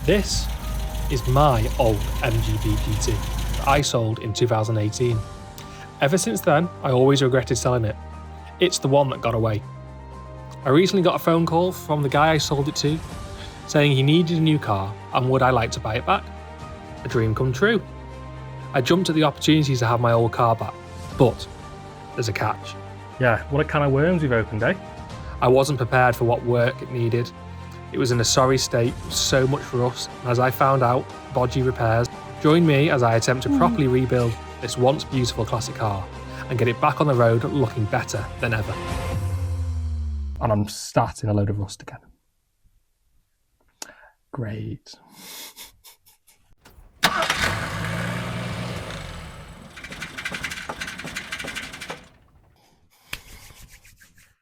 This is my old MGB GT that I sold in 2018. Ever since then, I always regretted selling it. It's the one that got away. I recently got a phone call from the guy I sold it to, saying he needed a new car and would I like to buy it back? A dream come true. I jumped at the opportunity to have my old car back, but there's a catch. Yeah, what a can of worms we've opened, eh? I wasn't prepared for what work it needed. It was in a sorry state, so much for us, and as I found out, bodgy repairs. Join me as I attempt to properly rebuild this once beautiful classic car and get it back on the road looking better than ever. And I'm starting a load of rust again. Great.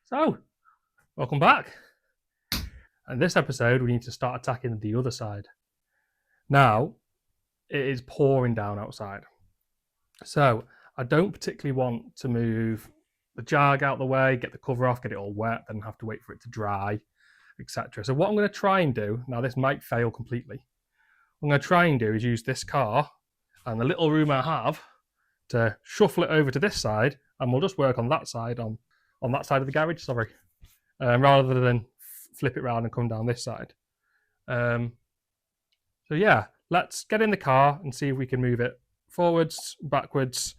So, welcome back. In this episode, we need to start attacking the other side. Now, it is pouring down outside. So, I don't particularly want to move the jag out of the way, get the cover off, get it all wet, then have to wait for it to dry, etc. So what I'm going to try and do, now this might fail completely, what I'm going to try and do is use this car and the little room I have to shuffle it over to this side, and we'll just work on that side, on that side of the garage, sorry, rather than flip it around and come down this side. So yeah, let's get in the car and see if we can move it forwards, backwards,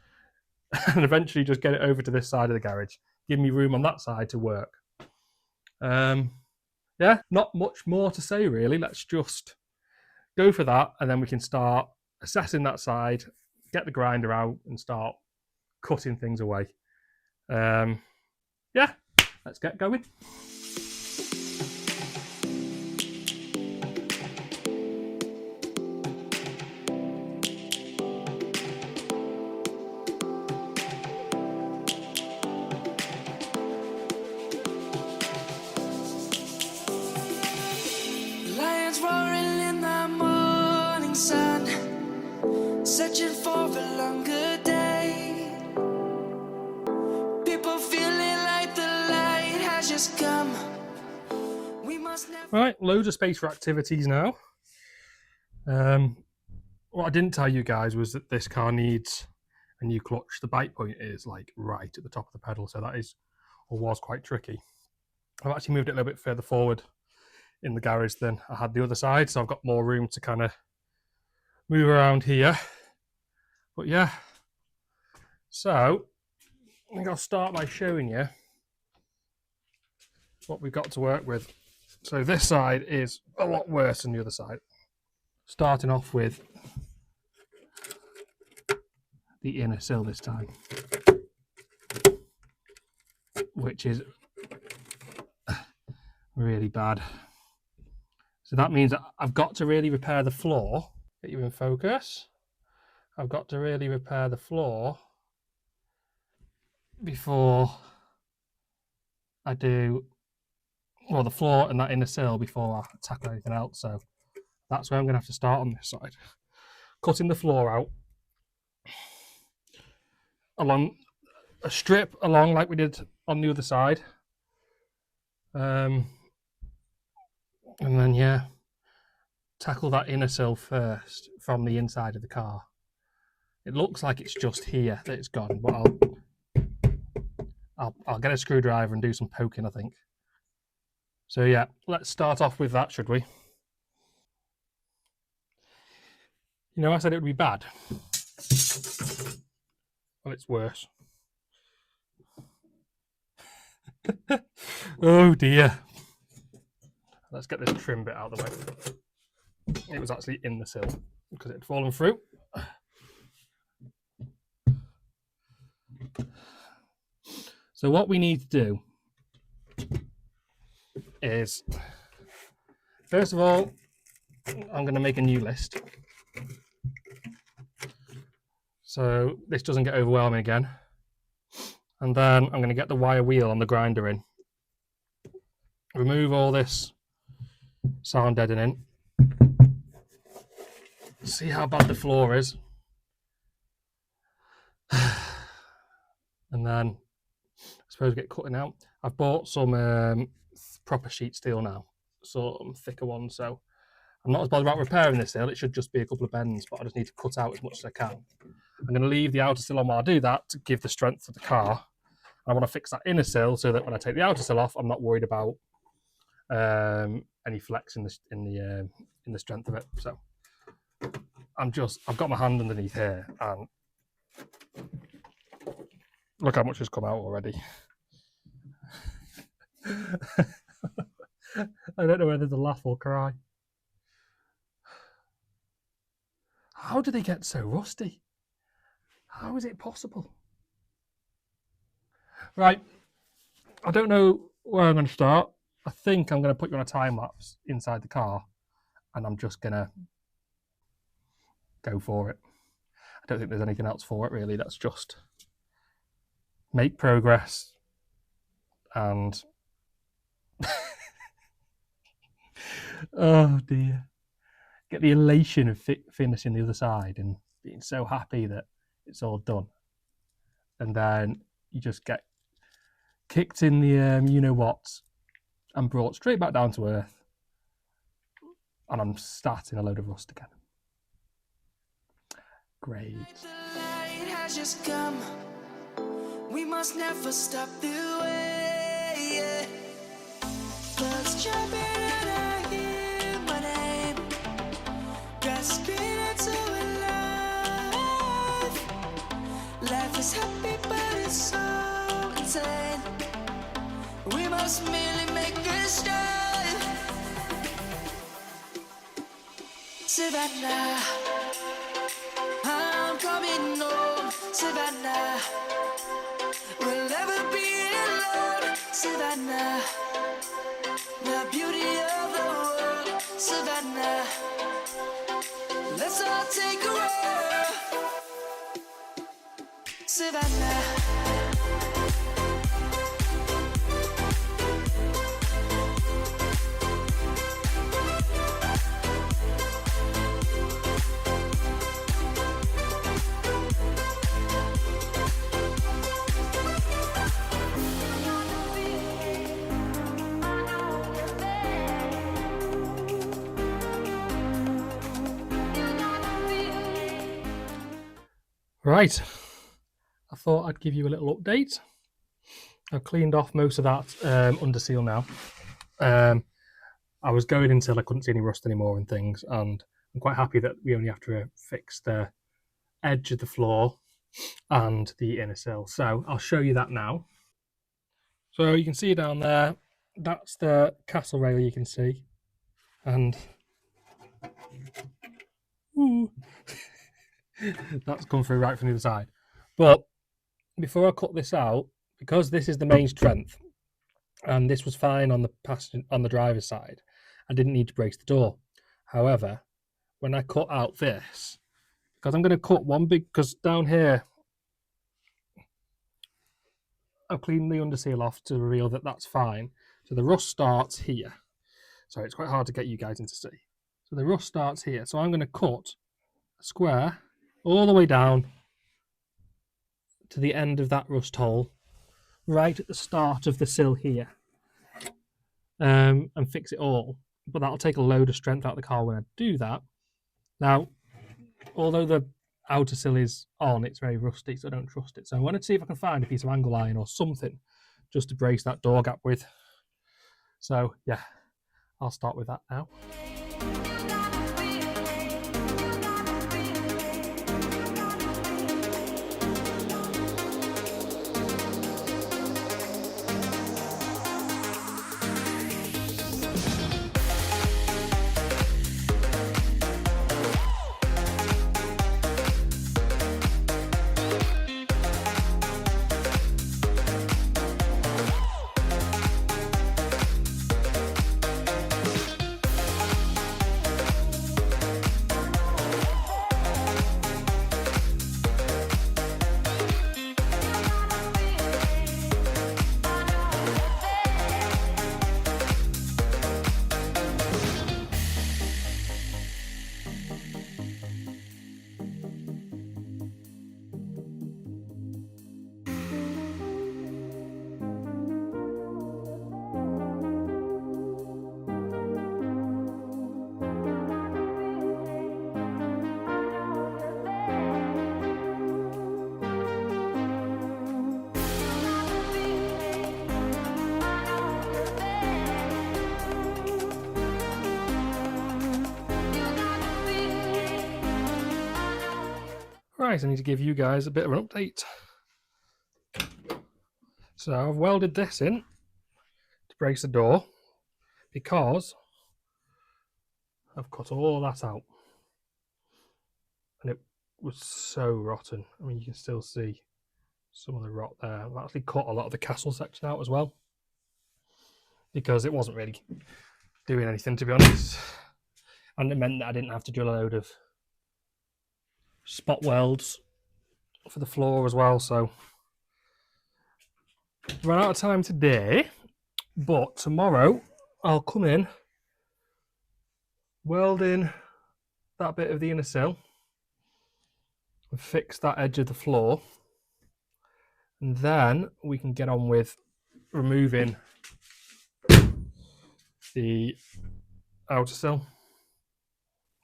and eventually just get it over to this side of the garage. Give me room on that side to work. Yeah, not much more to say really. Let's just go for that, and then we can start assessing that side, get the grinder out and start cutting things away. Yeah, let's get going. Roaring in the morning sun, searching for a longer day. People feeling like the light has just come. We must never. Right, loads of space for activities now. What I didn't tell you guys was that this car needs a new clutch. The bite point is like right at the top of the pedal, so that is, or was, quite tricky. I've actually moved it a little bit further forward in the garage than I had the other side, so I've got more room to kind of move around here. But yeah, so I think I'll start by showing you what we've got to work with. So this side is a lot worse than the other side. Starting off with the inner sill this time, which is really bad. So that means I've got to really repair the floor. Get you in focus. I've got to really repair the floor before I do, well, the floor and that inner sill before I tackle anything else. So that's where I'm going to have to start on this side. Cutting the floor out along a strip along like we did on the other side. And then, yeah, tackle that inner sill first from the inside of the car. It looks like it's just here that it's gone, but I'll get a screwdriver and do some poking, I think. So yeah, let's start off with that, should we? You know, I said it would be bad. Well, it's worse. Oh dear. Let's get this trim bit out of the way. It was actually in the sill because it had fallen through. So what we need to do is, first of all, I'm going to make a new list. So this doesn't get overwhelming again. And then I'm going to get the wire wheel on the grinder in. Remove all this sound deadening. See how bad the floor is. And then I suppose get cutting out. I've bought some proper sheet steel now, some thicker ones, so I'm not as bothered about repairing this sill. It should just be a couple of bends, but I just need to cut out as much as I can. I'm going to leave the outer sill on while I do that to give the strength to the car. I want to fix that inner sill so that when I take the outer sill off, I'm not worried about any flex in the strength of it. So I've got my hand underneath here, and look how much has come out already. I don't know whether to laugh or cry. How do they get so rusty? How is it possible? Right, I don't know where I'm going to start. I think I'm going to put you on a time lapse inside the car, and I'm just going to go for it. I don't think there's anything else for it really. That's just make progress and oh dear, get the elation of finishing the other side and being so happy that it's all done, and then you just get kicked in the you know what, and brought straight back down to earth, and I'm starting a load of rust again. Great. The light has just come. We must never stop the way. Yeah. Birds jumping and I hear my name, grasping into a life. Life is happy, but it's so insane. We must merely make a start. Savannah, I'm coming home. Savannah, we'll never be alone. Savannah, the beauty of the world. Savannah, let's all take a walk. Savannah. Right, I thought I'd give you a little update. I've cleaned off most of that under seal now. I was going until I couldn't see any rust anymore and things, and I'm quite happy that we only have to fix the edge of the floor and the inner sill. So I'll show you that now. So you can see down there, that's the castle rail you can see, and ooh, that's come through right from the other side. But before I cut this out, because this is the main strength, and this was fine on the driver's side, I didn't need to brace the door. However, when I cut out this, because I'm going to cut one big, because down here, I've cleaned the underseal off to reveal that that's fine. So the rust starts here. Sorry, it's quite hard to get you guys in to see. So the rust starts here. So I'm going to cut a square all the way down to the end of that rust hole, right at the start of the sill here, and fix it all. But that'll take a load of strength out of the car when I do that. Now, although the outer sill is on, it's very rusty, so I don't trust it. So I want to see if I can find a piece of angle iron or something just to brace that door gap with. So yeah, I'll start with that now. Right, I need to give you guys a bit of an update. So I've welded this in to brace the door because I've cut all that out. And it was so rotten. I mean, you can still see some of the rot there. I've actually cut a lot of the castle section out as well because it wasn't really doing anything, to be honest. And it meant that I didn't have to drill a load of spot welds for the floor as well. So ran out of time today, but tomorrow I'll come in, weld in that bit of the inner sill and fix that edge of the floor, and then we can get on with removing the outer sill.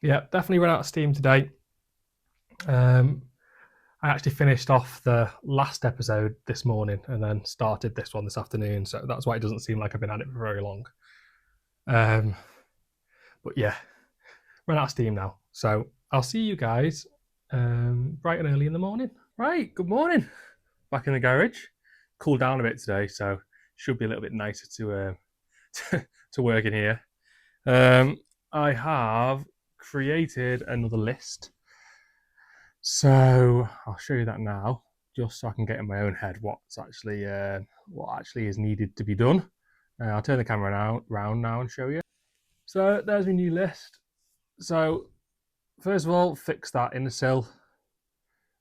Yeah, definitely ran out of steam today. I actually finished off the last episode this morning and then started this one this afternoon, so that's why it doesn't seem like I've been at it for very long. But yeah, ran out of steam now. So I'll see you guys bright and early in the morning. Right, good morning. Back in the garage. Cooled down a bit today, so should be a little bit nicer to work in here. I have created another list. So I'll show you that now, just so I can get in my own head what actually is needed to be done. I'll turn the camera around now and show you. So there's my new list. So first of all, fix that inner sill.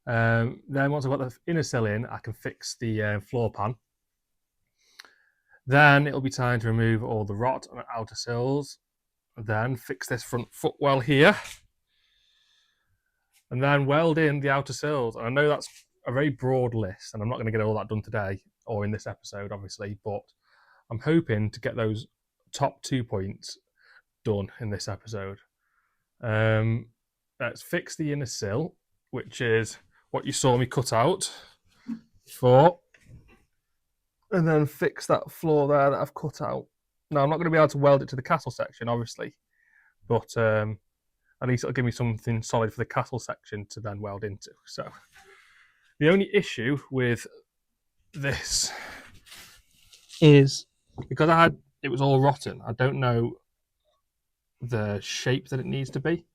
Then once I've got the inner sill in, I can fix the floor pan. Then it'll be time to remove all the rot on the outer sills. Then fix this front footwell here. And then weld in the outer sills. And I know that's a very broad list, and I'm not going to get all that done today or in this episode, obviously, but I'm hoping to get those top 2 points done in this episode. Let's fix the inner sill, which is what you saw me cut out before. And then fix that floor there that I've cut out. Now, I'm not going to be able to weld it to the castle section, obviously, but at least it'll give me something solid for the castle section to then weld into. So the only issue with this is because it was all rotten, I don't know the shape that it needs to be.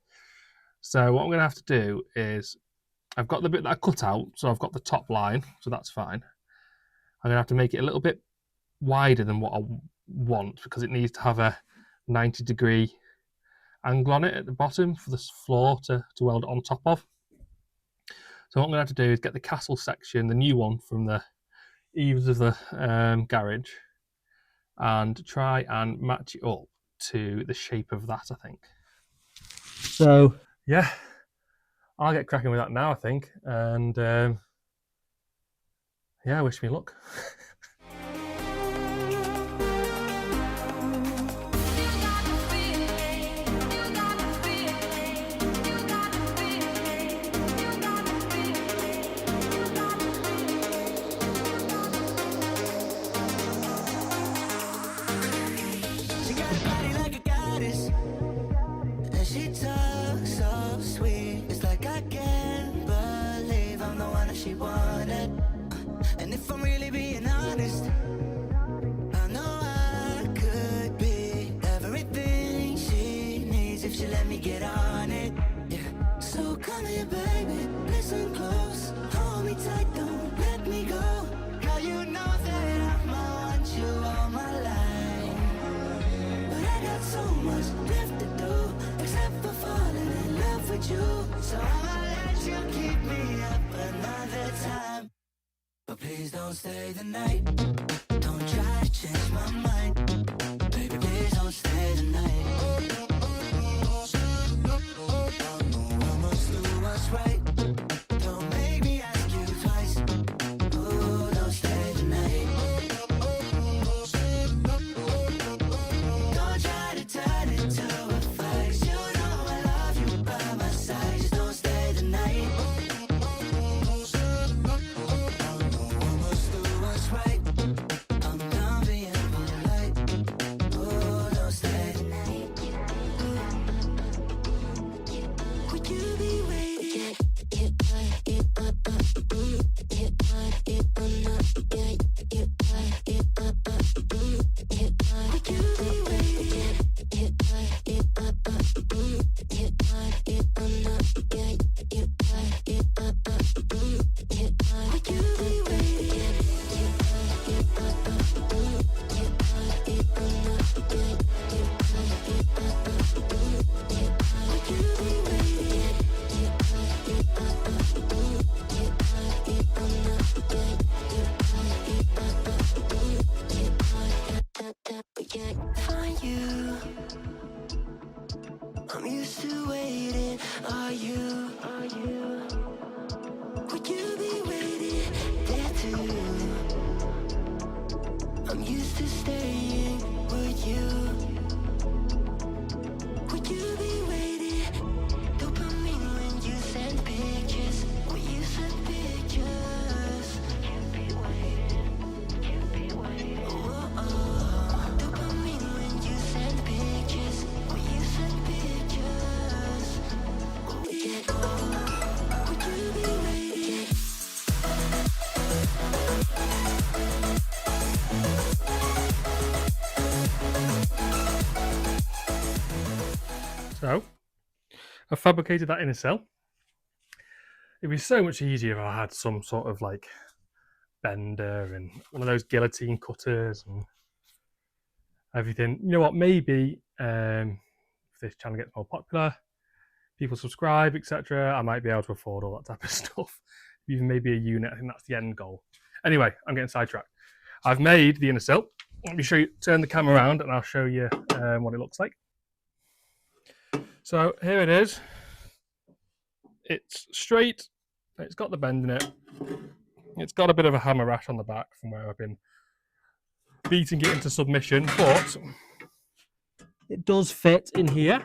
So what I'm going to have to do is, I've got the bit that I cut out, so I've got the top line, so that's fine. I'm going to have to make it a little bit wider than what I want because it needs to have a 90-degree angle on it at the bottom for the floor to weld on top of. So what I'm going to have to do is get the castle section, the new one from the eaves of the garage, and try and match it up to the shape of that, I think. So yeah, I'll get cracking with that now, I think, and yeah, wish me luck. And if I'm really being honest, I know I could be everything she needs if she let me get on it. Yeah. So come here, baby, listen close, hold me tight, don't let me go. Girl, you know that I'ma want you all my life, but I got so much left to do, except for falling in love with you. So I'ma let you keep me up another time. But please don't stay the night. Don't try to change my mind. Baby, please don't stay the night. I must do what's right. Don't make me ask you twice. Oh, don't stay the night. Don't try to turn it to a fight. You know I love you by my side. Just don't stay the night. Right. I'm done being polite. Oh, don't stay the night. Find you. I'm used to waiting. Are you? Would you be waiting there too? I'm used to staying. Would you? Would you be waiting? Dopamine when you send pictures. When you send pictures. Can't be waiting. Dopamine when you send pictures. When you send pictures. Yeah. Would you be waiting? So, I fabricated that inner cell. It'd be so much easier if I had some sort of like bender and one of those guillotine cutters and everything. You know what? Maybe if this channel gets more popular, people subscribe, etc., I might be able to afford all that type of stuff. Even maybe a unit. I think that's the end goal. Anyway, I'm getting sidetracked. I've made the inner sill. Let me show you. Turn the camera around, and I'll show you what it looks like. So here it is. It's straight. It's got the bend in it. It's got a bit of a hammer rash on the back from where I've been beating it into submission, but it does fit in here.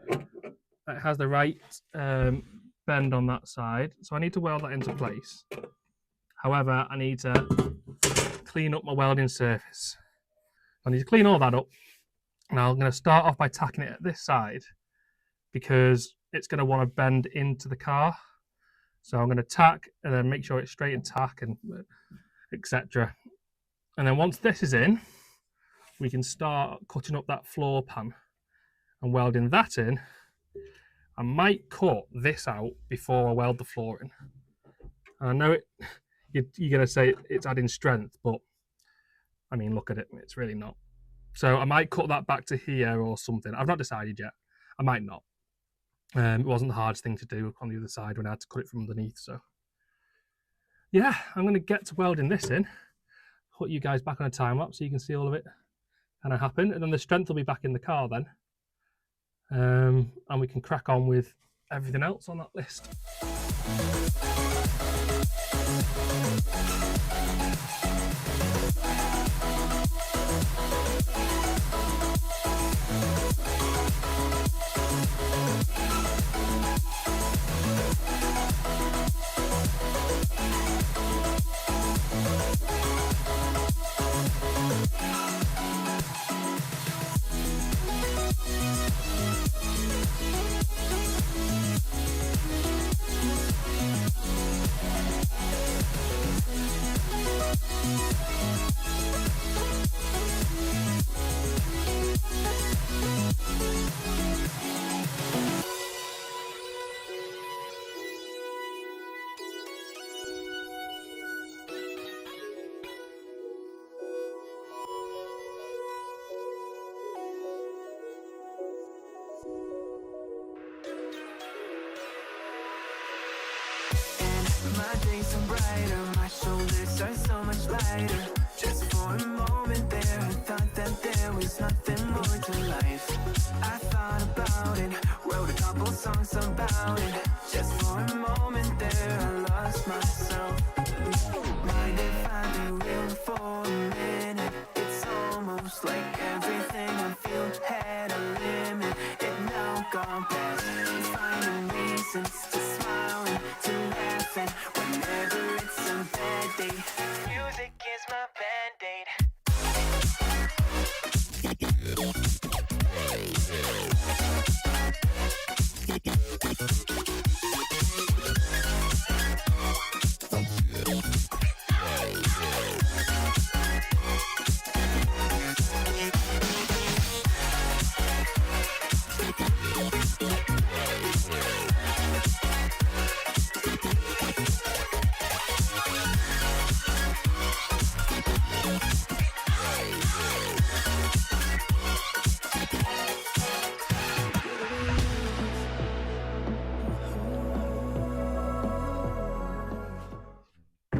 It has the right bend on that side, so I need to weld that into place. However, I need to clean up my welding surface. I need to clean all that up. Now I'm going to start off by tacking it at this side because it's going to want to bend into the car. So I'm going to tack and then make sure it's straight and tack and etc. And then once this is in, we can start cutting up that floor pan and welding that in. I might cut this out before I weld the floor in. And I know you're going to say it's adding strength, but I mean, look at it, it's really not. So I might cut that back to here or something. I've not decided yet. I might not. It wasn't the hardest thing to do on the other side when I had to cut it from underneath. So yeah, I'm going to get to welding this in. Put you guys back on a time lapse so you can see all of it kind of happen. And then the strength will be back in the car then. And we can crack on with everything else on that list. My days are brighter, my shoulders are so much lighter. Just for a moment there, I thought that there was nothing more to life. I thought about it, wrote a couple songs about it. Just for a moment there, I lost myself. Mind if I be real for a minute? It's almost like everything I feel had a limit. It now gone past, finding reasons to smile and to laugh, and whenever it's a bad day, music is my band-aid.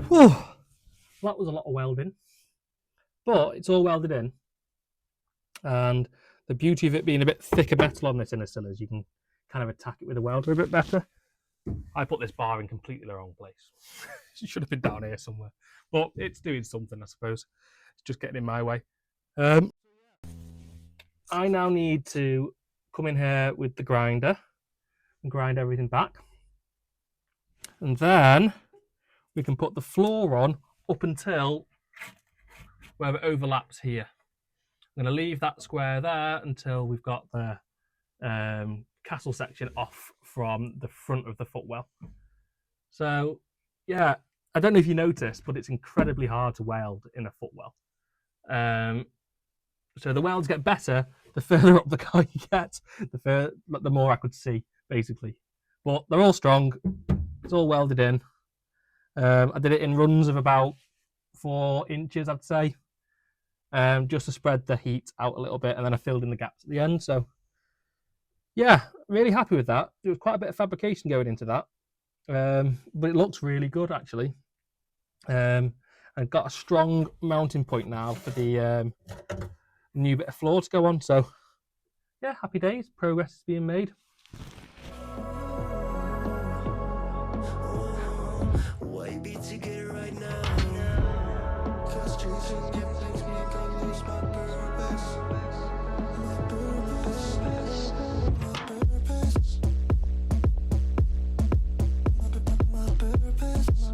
Whew. That was a lot of welding, but it's all welded in. And the beauty of it being a bit thicker metal on this inner sill is you can kind of attack it with a welder a bit better. I put this bar in completely the wrong place. It should have been down here somewhere, but it's doing something, I suppose. It's just getting in my way. I now need to come in here with the grinder and grind everything back. And then we can put the floor on up until where it overlaps here. I'm going to leave that square there until we've got the castle section off from the front of the footwell. So, yeah, I don't know if you noticed, but it's incredibly hard to weld in a footwell. So the welds get better the further up the car you get, the more I could see, basically. But they're all strong. It's all welded in. I did it in runs of about 4 inches, I'd say, just to spread the heat out a little bit, and then I filled in the gaps at the end. So, yeah, really happy with that. There was quite a bit of fabrication going into that, but it looks really good, actually. I've got a strong mounting point now for the new bit of floor to go on. So, yeah, happy days. Progress is being made. Why be together right now? 'Cause chasing you makes me go lose my purpose. My purpose. My purpose. My purpose.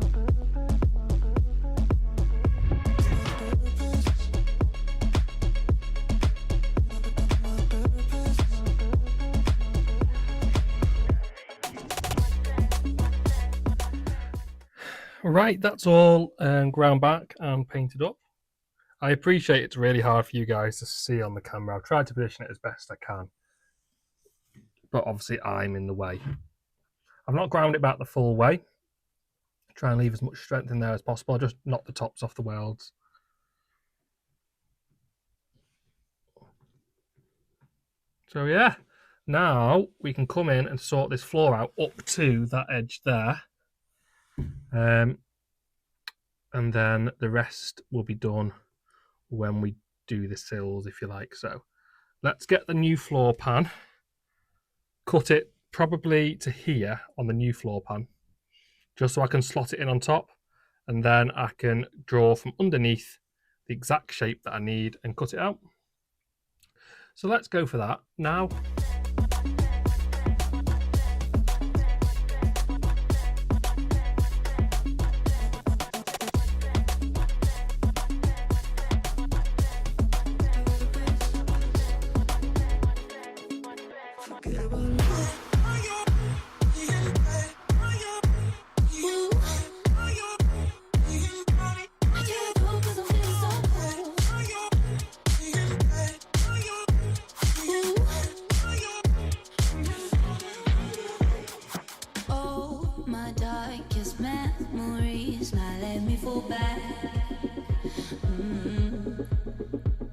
Right, that's all ground back and painted up. I appreciate it's really hard for you guys to see on the camera. I've tried to position it as best I can, but obviously I'm in the way. I've not ground it back the full way. Try and leave as much strength in there as possible. I just knock the tops off the welds. So yeah, now we can come in and sort this floor out up to that edge there. And then the rest will be done when we do the sills, if you like. So let's get the new floor pan, cut it probably to here on the new floor pan, just so I can slot it in on top, and then I can draw from underneath the exact shape that I need and cut it out. So let's go for that now.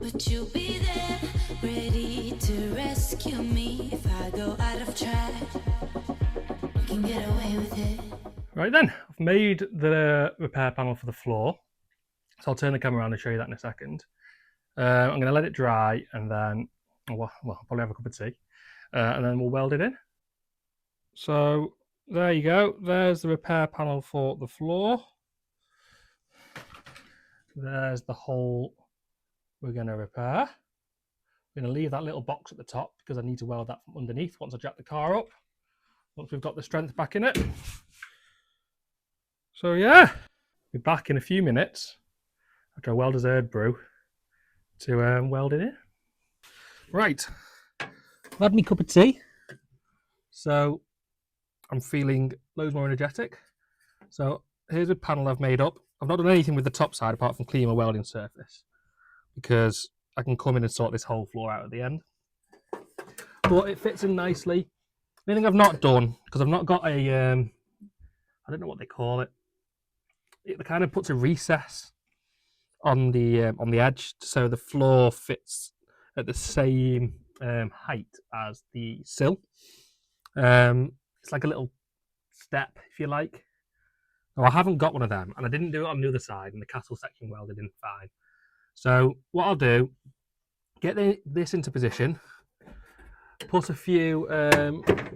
But you'll be there, ready to rescue me if I go out of track. You can get away with it. Right then, I've made the repair panel for the floor, so I'll turn the camera around and show you that in a second. I'm going to let it dry, and then, well, I'll probably have a cup of tea, and then we'll weld it in. So there you go. There's the repair panel for the floor. There's the hole we're going to repair. I'm going to leave that little box at the top because I need to weld that from underneath once I jack the car up, once we've got the strength back in it. So yeah, be back in a few minutes after I weld as herb brew to weld it in. Right, I've had me cup of tea, so I'm feeling loads more energetic. So here's a panel I've made up. I've not done anything with the top side apart from clean my welding surface, because I can come in and sort this whole floor out at the end. But it fits in nicely. The thing I've not done, because I've not got a, I don't know what they call it. It kind of puts a recess on the edge, so the floor fits at the same height as the sill. It's like a little step, if you like. Now, I haven't got one of them, and I didn't do it on the other side, and the castle section welded in fine. So what I'll do, get this into position, put a few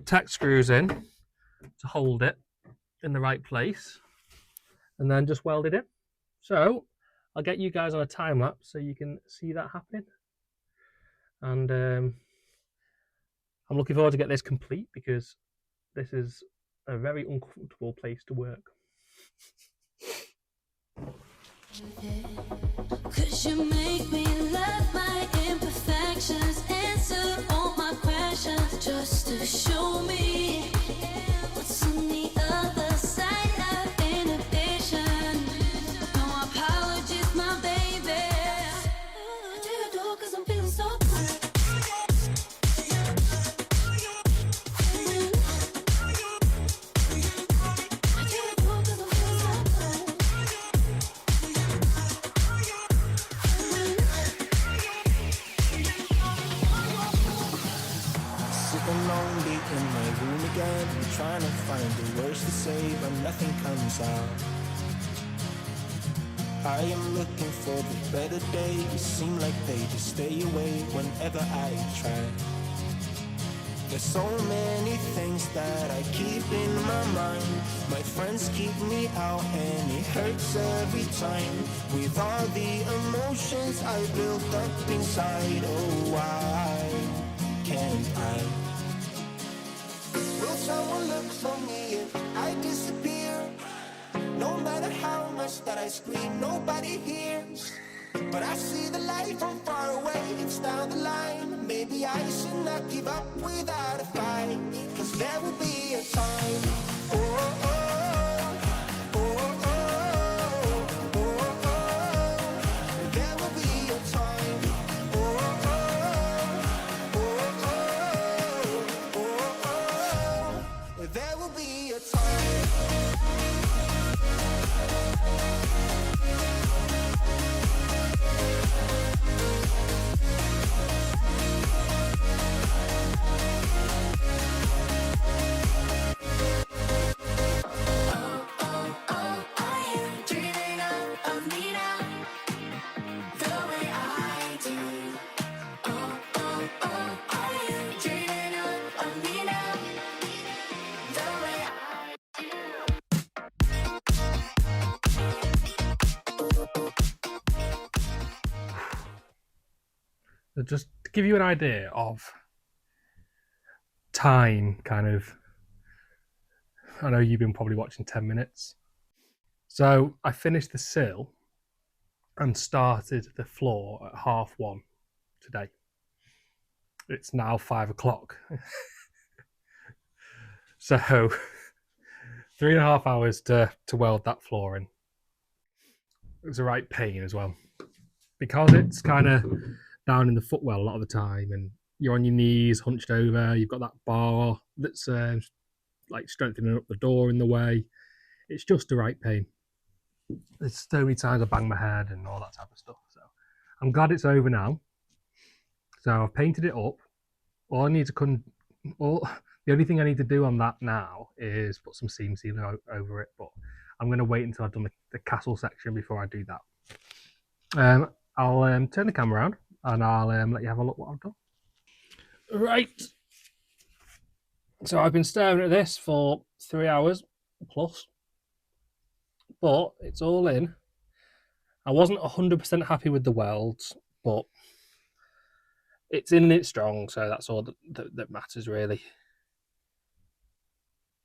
tack screws in to hold it in the right place, and then just weld it in. So I'll get you guys on a time lapse so you can see that happening. And I'm looking forward to get this complete because this is a very uncomfortable place to work. Cause you make me love my imperfections, answer all my questions, just to show me what's on the other side of inhibition. No apologies, my baby. I do it all cause I'm feeling so good. I do it all cause I'm feeling so good. Sitting lonely in my room again, trying to find the words to say, but nothing comes out. I am looking for the better days, seem like they just stay away whenever I try. There's so many things that I keep in my mind. My friends keep me out and it hurts every time. With all the emotions I built up inside, oh why can't I? Will someone look for me if I disappear? No matter how much that I scream, nobody hears. But I see the light from far away, it's down the line. Maybe I should not give up without a fight, cause there will be a time. Oh, oh, oh, oh, oh, oh, oh. There will be a time. Oh, oh, oh, oh, oh, oh. There will be a time. Just to give you an idea of time, kind of, I know you've been probably watching 10 minutes. So I finished the sill and started the floor at 1:30 today. It's now 5 o'clock. So 3.5 hours to weld that floor in. It was a right pain as well, because it's kind of down in the footwell a lot of the time, and you're on your knees, hunched over. You've got that bar that's like strengthening up the door in the way. It's just the right pain. There's so many times I bang my head and all that type of stuff. So I'm glad it's over now. So I've painted it up. All I need to the only thing I need to do on that now is put some seam sealer over it. But I'm going to wait until I've done the castle section before I do that. I'll turn the camera around and I'll let you have a look what I've done. Right. So I've been staring at this for 3 hours plus, but it's all in. I wasn't 100% happy with the welds, but it's in and it's strong, so that's all that matters really.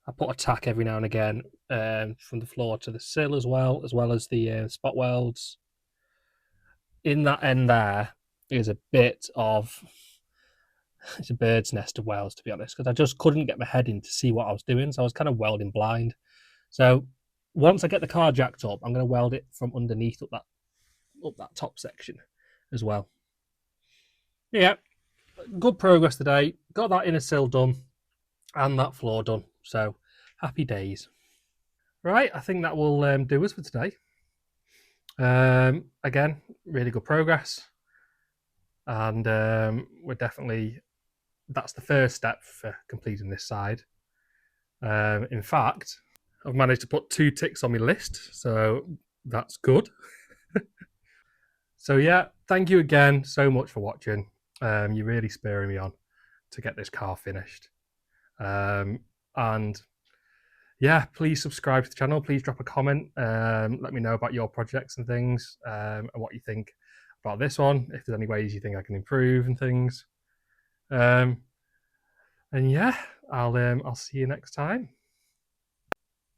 I put a tack every now and again from the floor to the sill as well as the spot welds. In that end there is a bit of, it's a bird's nest of welds, to be honest, because I just couldn't get my head in to see what I was doing, so I was kind of welding blind. So once I get the car jacked up, I'm going to weld it from underneath up that top section as well. Yeah, good progress today. Got that inner sill done and that floor done, so happy days. Right, I think that will do us for today. Again, really good progress, and we're definitely, that's the first step for completing this side. In fact, I've managed to put 2 ticks on my list, so that's good. So yeah, thank you again so much for watching. You're really spurring me on to get this car finished. And yeah, please subscribe to the channel. Please drop a comment. Let me know about your projects and things, and what you think about this one. If there's any ways you think I can improve and things. And yeah, I'll see you next time.